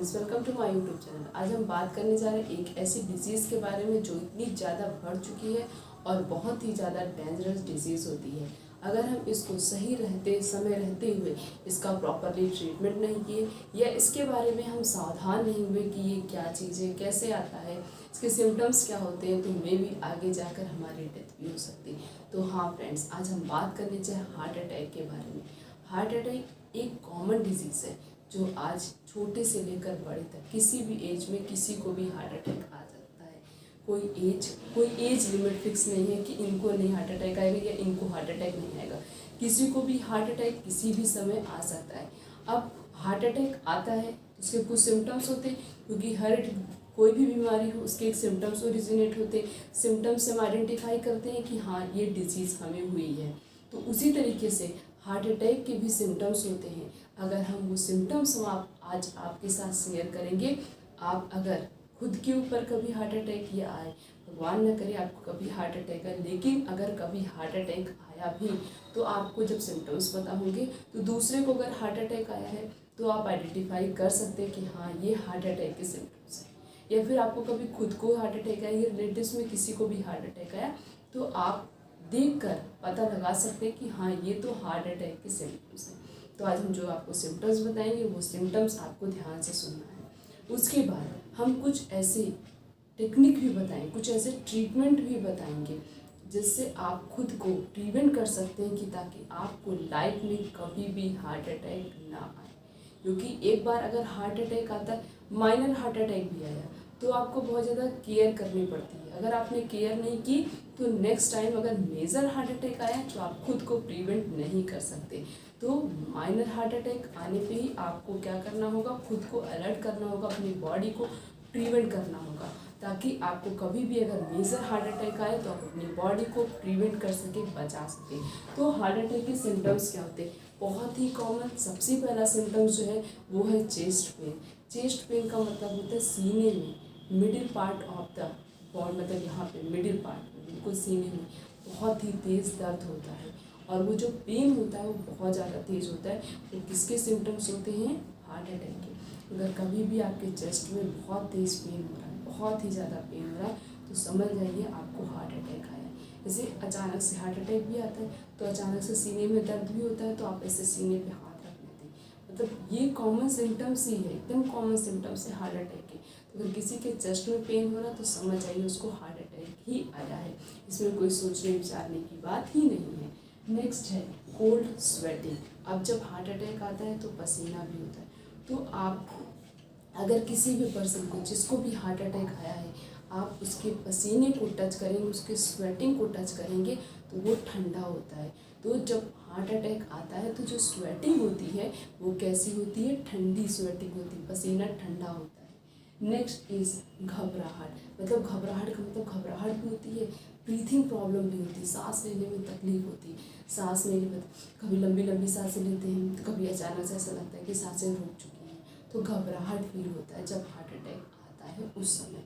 Friends, welcome to my YouTube channel. आज हम बात करने जा रहे हैं एक ऐसी डिजीज़ के बारे में जो इतनी ज़्यादा बढ़ चुकी है और बहुत ही ज़्यादा डेंजरस डिजीज़ होती है। अगर हम इसको सही रहते हुए इसका प्रॉपरली ट्रीटमेंट नहीं किए या इसके बारे में हम सावधान नहीं हुए कि ये क्या चीज़ है, कैसे आता है, इसके सिम्टम्स क्या होते हैं, तो मे भी आगे जाकर हमारी डेथ भी हो सकती है। तो हाँ फ्रेंड्स, आज हम बात करने चाहें हार्ट अटैक के बारे में। हार्ट अटैक एक कॉमन डिजीज़ है जो आज छोटे से लेकर बड़े तक किसी भी एज में किसी को भी हार्ट अटैक आ सकता है। कोई एज लिमिट फिक्स नहीं है कि इनको नहीं हार्ट अटैक आएगा या इनको हार्ट अटैक नहीं आएगा। किसी को भी हार्ट अटैक किसी भी समय आ सकता है। अब हार्ट अटैक आता है तो उसके कुछ सिम्टम्स होते हैं, क्योंकि कोई भी बीमारी हो उसके एक सिम्टम्स ओरिजिनेट होते हैं। सिम्टम्स से हम आइडेंटिफाई करते हैं कि हाँ ये डिजीज़ हमें हुई है। तो उसी तरीके से हार्ट अटैक के भी सिम्टम्स होते हैं। अगर हम वो सिम्टम्स आज आपके साथ शेयर करेंगे, आप अगर खुद के ऊपर कभी हार्ट अटैक या आए, भगवान न करे आपको कभी हार्ट अटैक आए, लेकिन अगर कभी हार्ट अटैक आया भी तो आपको जब सिम्टम्स पता होंगे तो दूसरे को अगर हार्ट अटैक आया है तो आप आइडेंटिफाई कर सकते हैं कि हाँ ये हार्ट अटैक के सिम्टम्स हैं। या फिर आपको कभी खुद को हार्ट अटैक आया या रिलेटिव्स में किसी को भी हार्ट अटैक आया तो आप देखकर पता लगा सकते हैं कि हाँ ये तो हार्ट अटैक के सिम्टम्स हैं। तो आज हम जो आपको सिम्टम्स बताएंगे वो सिम्टम्स आपको ध्यान से सुनना है। उसके बाद हम कुछ ऐसे टेक्निक भी बताएं, कुछ ऐसे ट्रीटमेंट भी बताएंगे जिससे आप खुद को प्रिवेंट कर सकते हैं कि ताकि आपको लाइफ में कभी भी हार्ट अटैक ना आए। क्योंकि एक बार अगर हार्ट अटैक आता है, माइनर हार्ट अटैक भी आया तो आपको बहुत ज़्यादा केयर करनी पड़ती है। अगर आपने केयर नहीं की तो नेक्स्ट टाइम अगर मेजर हार्ट अटैक आया तो आप खुद को प्रिवेंट नहीं कर सकते। तो माइनर हार्ट अटैक आने पे ही आपको क्या करना होगा, खुद को अलर्ट करना होगा, अपनी बॉडी को प्रिवेंट करना होगा, ताकि आपको कभी भी अगर मेजर हार्ट अटैक आए तो आप अपनी बॉडी को प्रिवेंट कर सके, बचा सके। तो हार्ट अटैक के सिम्टम्स क्या होते हैं? बहुत ही कॉमन सबसे पहला सिम्टम्स जो है वो है चेस्ट पेन। चेस्ट पेन का मतलब होता है सीने में middle part of the body, मतलब यहाँ पे मिडिल पार्ट में बिल्कुल सीने में बहुत ही तेज़ दर्द होता है। और वो जो पेन होता है वो बहुत ज़्यादा तेज़ होता है। तो किसके सिम्टम्स होते हैं? हार्ट अटैक के। अगर कभी भी आपके चेस्ट में बहुत तेज़ पेन हो रहा है, बहुत ही ज़्यादा पेन हो रहा है, तो समझ जाइए आपको हार्ट अटैक आया है। जैसे अचानक से हार्ट अटैक भी आता है तो अचानक से सीने में दर्द भी होता है, तो आप ऐसे सीने पे हाथ रख लेते हैं। मतलब ये कॉमन सिम्टम्स ही है, एकदम कॉमन सिम्टम्स है हार्ट अटैक के। तो अगर किसी के चेस्ट में पेन हो रहा है तो समझ जाइए उसको हार्ट अटैक ही आया है। इसमें कोई सोचने विचारने की बात ही नहीं है। नेक्स्ट है कोल्ड स्वेटिंग। अब जब हार्ट अटैक आता है तो पसीना भी होता है। तो आप अगर किसी भी पर्सन को, जिसको भी हार्ट अटैक आया है, आप उसके पसीने को टच करेंगे, उसके स्वेटिंग को टच करेंगे तो वो ठंडा होता है। तो जब हार्ट अटैक आता है तो जो स्वेटिंग होती है वो कैसी होती है? ठंडी स्वेटिंग होती है, पसीना ठंडा होता है। नेक्स्ट इज़ घबराहट। मतलब घबराहट का मतलब घबराहट भी होती है, ब्रीथिंग प्रॉब्लम भी होती है, सांस लेने में तकलीफ होती है। सांस लेने में कभी लंबी लंबी सांसें लेते हैं तो कभी अचानक से ऐसा लगता है कि सांसें रुक चुकी हैं। तो घबराहट फील होता है जब हार्ट अटैक आता है उस समय।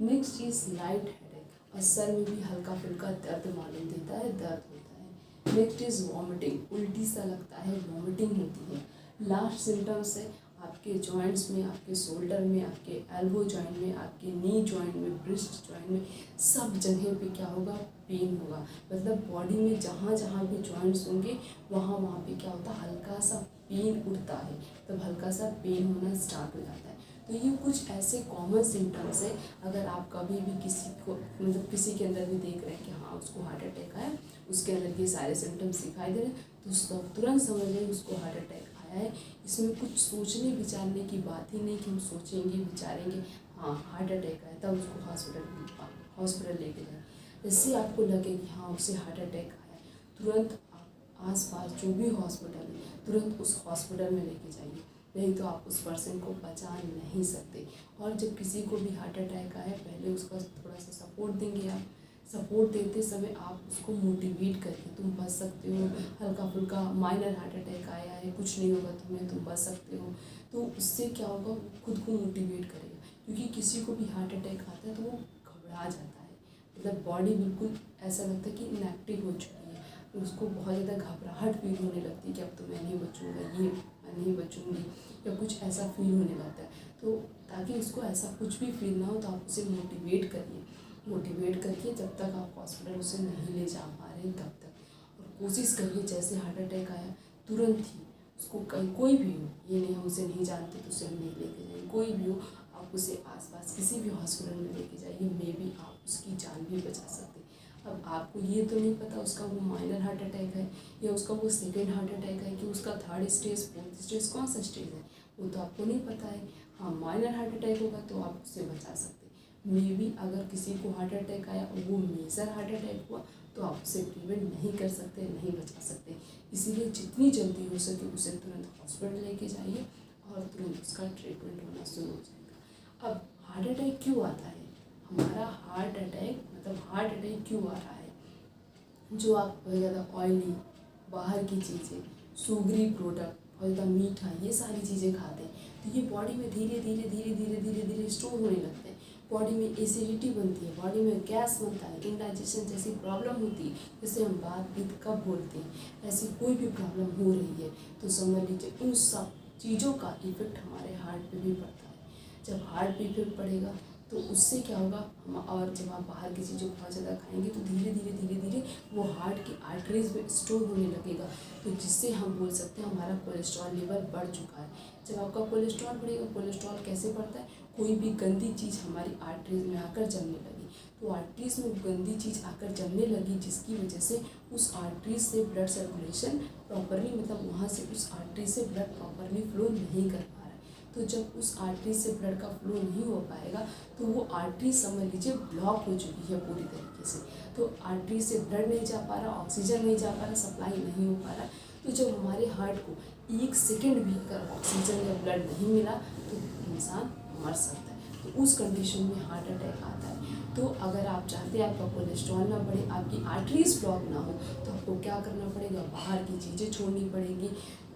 नेक्स्ट इज़ लाइट हेडेक, और सर में भी हल्का फुल्का दर्द मालूम देता है, दर्द होता है। नेक्स्ट इज़ वॉमिटिंग, उल्टी सा लगता है, वॉमिटिंग होती है। लास्ट सिम्टम्स है आपके जॉइंट्स में, आपके शोल्डर में, आपके एल्बो जॉइंट में, आपके नी जॉइंट में, ब्रिस्ट जॉइंट में, सब जगह पे क्या होगा? पेन होगा। मतलब बॉडी में जहाँ जहाँ भी जॉइंट्स होंगे वहाँ वहाँ पे क्या होता है? हल्का सा पेन उठता है, तब हल्का सा पेन होना स्टार्ट हो जाता है। तो ये कुछ ऐसे कॉमन सिम्टम्स है। अगर आप कभी भी किसी को, मतलब किसी के अंदर भी देख रहे हैं कि हाँ उसको हार्ट अटैक आया, उसके अंदर ये सारे सिम्टम्स दिखाई दे रहे हैं, तो उसको तुरंत समझ लें उसको हार्ट अटैक आया है। इसमें कुछ सोचने विचारने की बात ही नहीं कि हम सोचेंगे विचारेंगे हाँ हार्ट अटैक आया तब उसको हॉस्पिटल लेके जाए। जैसे आपको लगे कि हाँ उसे हार्ट अटैक आया, तुरंत आप आसपास जो भी हॉस्पिटल है तुरंत उस हॉस्पिटल में लेके जाइए, नहीं तो आप उस पर्सन को बचा नहीं सकते। और जब किसी को भी हार्ट अटैक आए पहले उसका थोड़ा सा सपोर्ट देंगे आप। सपोर्ट देते समय आप उसको मोटिवेट करिए, तुम बच सकते हो, हल्का फुल्का माइनर हार्ट अटैक आया है, कुछ नहीं होगा तुम्हें, तुम बच सकते हो। तो उससे क्या होगा? खुद को मोटिवेट करेगा। क्योंकि किसी को भी हार्ट अटैक आता है तो वो घबरा जाता है, मतलब बॉडी बिल्कुल ऐसा लगता है कि इनएक्टिव हो चुकी है, तो उसको बहुत ज़्यादा घबराहट फील होने लगती है कि अब तो मैं नहीं बचूँगा, ये मैं नहीं बचूँगी, या कुछ ऐसा फील होने लगता है। तो ताकि उसको ऐसा कुछ भी फील ना हो, तो आप उसे मोटिवेट करिए। मोटिवेट करके जब तक आप हॉस्पिटल उसे नहीं ले जा पा रहे तब तक, और कोशिश करिए जैसे हार्ट अटैक आया तुरंत ही उसको, कहीं कोई भी हो, ये नहीं हम उसे नहीं जानते तो उसे हम नहीं लेके जाएंगे, कोई भी हो आप उसे आसपास किसी भी हॉस्पिटल में लेके जाइए, मे बी आप उसकी जान भी बचा सकते हैं। अब आपको ये तो नहीं पता उसका वो माइनर हार्ट अटैक है या उसका वो सेकेंड हार्ट अटैक है कि उसका थर्ड स्टेज, फोर्थ स्टेज, कौन सा स्टेज है, वो तो आपको नहीं पता है। हाँ, माइनर हार्ट अटैक होगा तो आप उससे बचा सकते हैं। मे बी अगर किसी को हार्ट अटैक आया और वो मेजर हार्ट अटैक हुआ तो आप उसे प्रिवेंट नहीं कर सकते, नहीं बचा सकते। इसीलिए जितनी जल्दी हो सके उसे तुरंत हॉस्पिटल लेके जाइए और तुरंत उसका ट्रीटमेंट होना शुरू हो जाएगा। अब हार्ट अटैक क्यों आता है, हमारा हार्ट अटैक क्यों आ रहा है, जो आप बहुत ज़्यादा ऑयली, बाहर की चीज़ें, शुगरी प्रोडक्ट, बहुत ज़्यादा मीठा, ये सारी चीज़ें खाते हैं, तो ये बॉडी में धीरे धीरे स्टोर होने लगते हैं। बॉडी में एसिडिटी बनती है, बॉडी में गैस बनता है, इंडाइजेशन जैसी प्रॉब्लम होती है, जैसे हम बात पित्त कब बोलते हैं, ऐसी कोई भी प्रॉब्लम हो रही है तो समझ लीजिए उन सब चीज़ों का इफेक्ट हमारे हार्ट पे भी पड़ता है। जब हार्ट पे इफेक्ट पड़ेगा तो उससे क्या होगा, हम, और जब आप बाहर की चीज़ों को बहुत ज़्यादा खाएंगे तो धीरे धीरे वो हार्ट की आर्टरीज में स्टोर होने लगेगा, तो जिससे हम बोल सकते हैं हमारा कोलेस्ट्रॉल लेवल बढ़ चुका है। जब आपका कोलेस्ट्रॉल बढ़ेगा, कोलेस्ट्रॉल कैसे बढ़ता है, कोई भी गंदी चीज़ हमारी आर्टरीज में आकर जमने लगी, तो आर्टरीज में गंदी चीज़ आकर जमने लगी, जिसकी वजह से उस आर्टरीज से ब्लड सर्कुलेशन प्रॉपरली, मतलब वहाँ से उस आर्टरीज से ब्लड प्रॉपरली फ्लो नहीं कर पा रहा है। तो जब उस आर्टरी से ब्लड का फ्लो नहीं हो पाएगा तो वो आर्टरी समझ लीजिए ब्लॉक हो चुकी है पूरी तरीके से, तो आर्टरी से ब्लड नहीं जा पा रहा, ऑक्सीजन नहीं जा पा रहा, सप्लाई नहीं हो पा रहा। तो जब हमारे हार्ट को 1 सेकेंड भी अगर ऑक्सीजन या ब्लड नहीं मिला तो इंसान मर सकता है, तो उस कंडीशन में हार्ट अटैक आता है। तो अगर आप चाहते हैं आपका कोलेस्ट्रॉल ना बढ़े, आपकी आर्टरीज ब्लॉक ना हो, तो आपको क्या करना पड़ेगा, बाहर की चीज़ें छोड़नी पड़ेगी,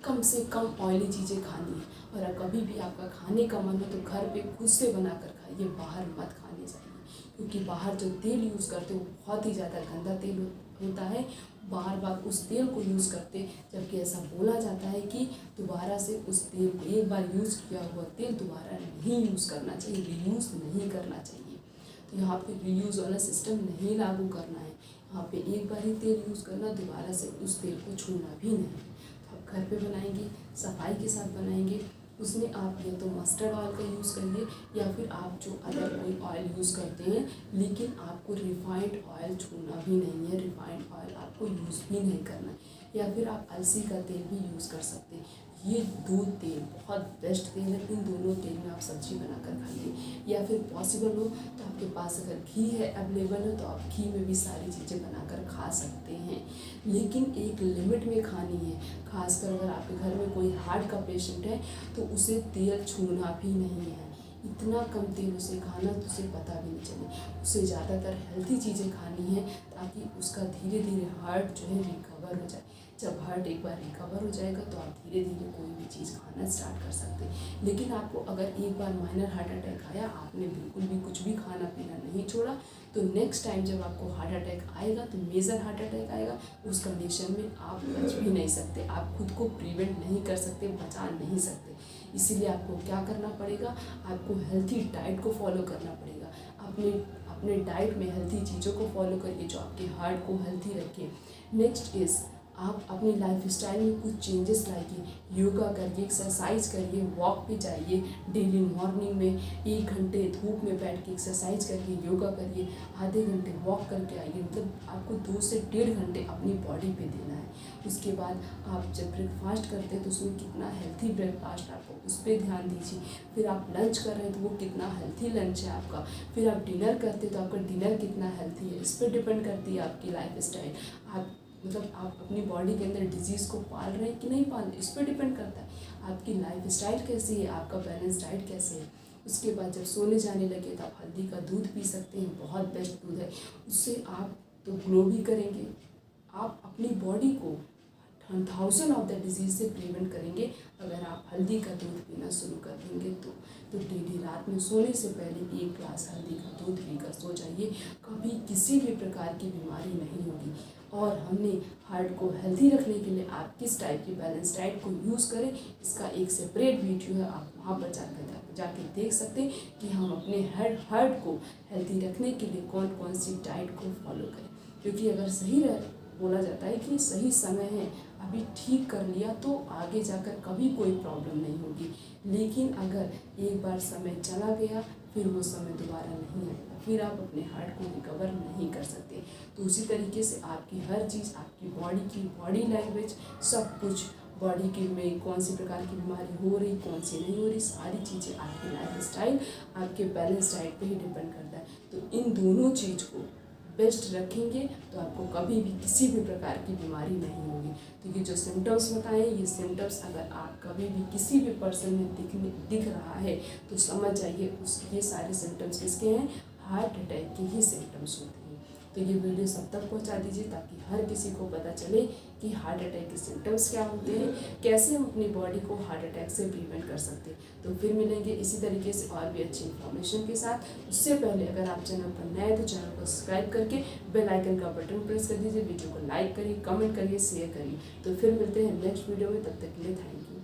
कम से कम ऑयली चीज़ें खानी है, और कभी भी आपका खाने का मन हो तो घर पे खुद से बना कर खाइए, बाहर मत खाने जाइए, क्योंकि बाहर जो तेल यूज़ करते हो वो बहुत ही ज़्यादा गंदा तेल होता है, बार बार उस तेल को यूज़ करते, जबकि ऐसा बोला जाता है कि दोबारा से उस तेल को, एक बार यूज़ किया हुआ तेल दोबारा नहीं यूज़ करना चाहिए, रीयूज़ नहीं करना चाहिए। तो यहाँ पे रीयूज़ वाला सिस्टम नहीं लागू करना है, यहाँ पे एक बार ही तेल यूज़ करना, दोबारा से उस तेल को छूना भी नहीं। घर पे बनाएंगे, सफाई के साथ बनाएंगे, उसमें आप या तो मस्टर्ड ऑयल का यूज़ करिए या फिर आप जो अदर कोई ऑयल यूज़ करते हैं, लेकिन आपको रिफाइंड ऑयल छूना भी नहीं है, रिफाइंड ऑयल आपको यूज़ भी नहीं करना है, या फिर आप अलसी का तेल भी यूज़ कर सकते हैं। ये 2 तेल बहुत बेस्ट तेल है, इन दोनों तेल में आप सब्जी बनाकर खाइए, या फिर पॉसिबल हो तो आपके पास अगर घी है अवेलेबल हो तो आप घी में भी सारी चीज़ें बनाकर खा सकते हैं, लेकिन एक लिमिट में खानी है। खासकर अगर आपके घर में कोई हार्ट का पेशेंट है तो उसे तेल छूना भी नहीं है, इतना कम तेल उसे खाना तो उसे पता भी नहीं चले, उसे ज़्यादातर हेल्थी चीज़ें खानी है ताकि उसका धीरे धीरे हार्ट जो है रिकवर हो जाए। जब हार्ट एक बार रिकवर हो जाएगा तो आप धीरे धीरे कोई भी चीज़ खाना स्टार्ट कर सकते हैं। लेकिन आपको अगर एक बार माइनर हार्ट अटैक आया, आपने बिल्कुल भी कुछ भी खाना पीना नहीं छोड़ा, तो नेक्स्ट टाइम जब आपको हार्ट अटैक आएगा, तो मेजर हार्ट अटैक आएगा, उस कंडीशन में आप बच भी नहीं सकते, आप खुद को प्रिवेंट नहीं कर सकते, बचा नहीं सकते। इसीलिए आपको क्या करना पड़ेगा, आपको हेल्थी डाइट को फॉलो करना पड़ेगा। अपने डाइट में हेल्थी चीज़ों को फॉलो करिए जो आपके हार्ट को हेल्थी रखे। नेक्स्ट इज़ आप अपनी लाइफ स्टाइल में कुछ चेंजेस लाइए, योगा करिए, एक्सरसाइज करिए, वॉक पे जाइए, डेली मॉर्निंग में 1 घंटे धूप में बैठ के एक्सरसाइज करिए, योगा करिए, आधे घंटे वॉक करके आइए, मतलब आपको 2 से 1.5 घंटे अपनी बॉडी पे देना है। उसके बाद आप जब ब्रेकफास्ट करते हैं तो उसमें कितना हेल्थी ब्रेकफास्ट आपको उस पर ध्यान दीजिए। फिर आप लंच कर रहे हैं तो वो कितना हेल्थी लंच है आपका। फिर आप डिनर करते हैं तो आपका डिनर कितना हेल्थी है, इस पर डिपेंड करती है आपकी लाइफ स्टाइल। आप अपनी बॉडी के अंदर डिजीज़ को पाल रहे हैं कि नहीं पाल रहे, इस पर डिपेंड करता है। आपकी लाइफ स्टाइल कैसी है, आपका बैलेंस डाइट कैसे है। उसके बाद जब सोने जाने लगे तो आप हल्दी का दूध पी सकते हैं, बहुत बेस्ट दूध है, उससे आप तो ग्लो भी करेंगे, आप अपनी बॉडी को 1000 ऑफ द डिजीज़ से प्रिवेंट करेंगे अगर आप हल्दी का दूध पीना शुरू कर देंगे तो डेली रात में सोने से पहले 1 ग्लास हल्दी का दूध पीकर सो जाइए, कभी किसी भी प्रकार की बीमारी नहीं होगी। और हमने हार्ट को हेल्थी रखने के लिए आप किस टाइप की बैलेंस डाइट को यूज़ करें, इसका एक सेपरेट वीडियो है, आप वहाँ पर जाकर जाके देख सकते हैं कि हम अपने हार्ट को हेल्थी रखने के लिए कौन कौन सी डाइट को फॉलो करें। क्योंकि अगर बोला जाता है कि सही समय है, अभी ठीक कर लिया तो आगे जाकर कभी कोई प्रॉब्लम नहीं होगी। लेकिन अगर एक बार समय चला गया फिर वो समय दोबारा नहीं आएगा, फिर आप अपने हार्ट को रिकवर नहीं कर सकते। तो उसी तरीके से आपकी हर चीज़, आपकी बॉडी की बॉडी लैंग्वेज, सब कुछ, बॉडी के में कौन सी प्रकार की बीमारी हो रही, कौन सी नहीं हो रही, सारी चीज़ें आपकी लाइफ स्टाइल, आपके बैलेंस डाइट पे ही डिपेंड करता है। तो इन दोनों चीज़ को बेस्ट रखेंगे तो आपको कभी भी किसी भी प्रकार की बीमारी नहीं होगी। तो ये जो सिम्टम्स बताएं, ये सिम्टम्स अगर आप कभी भी किसी भी पर्सन में दिख रहा है तो समझ जाइए ये सारे सिम्टम्स किसके हैं, हार्ट अटैक के ही सिम्टम्स होते हैं। तो ये वीडियो सब तक पहुंचा दीजिए ताकि हर किसी को पता चले कि हार्ट अटैक के सिम्टम्स क्या होते हैं, कैसे हम अपनी बॉडी को हार्ट अटैक से प्रिवेंट कर सकते हैं। तो फिर मिलेंगे इसी तरीके से और भी अच्छी इन्फॉर्मेशन के साथ। उससे पहले अगर आप चैनल पर नए तो चैनल को सब्सक्राइब करके बेल आइकन का बटन प्रेस कर दीजिए, वीडियो को लाइक करिए, कमेंट करिए, शेयर करिए। तो फिर मिलते हैं नेक्स्ट वीडियो में, तब तक के लिए थैंक यू।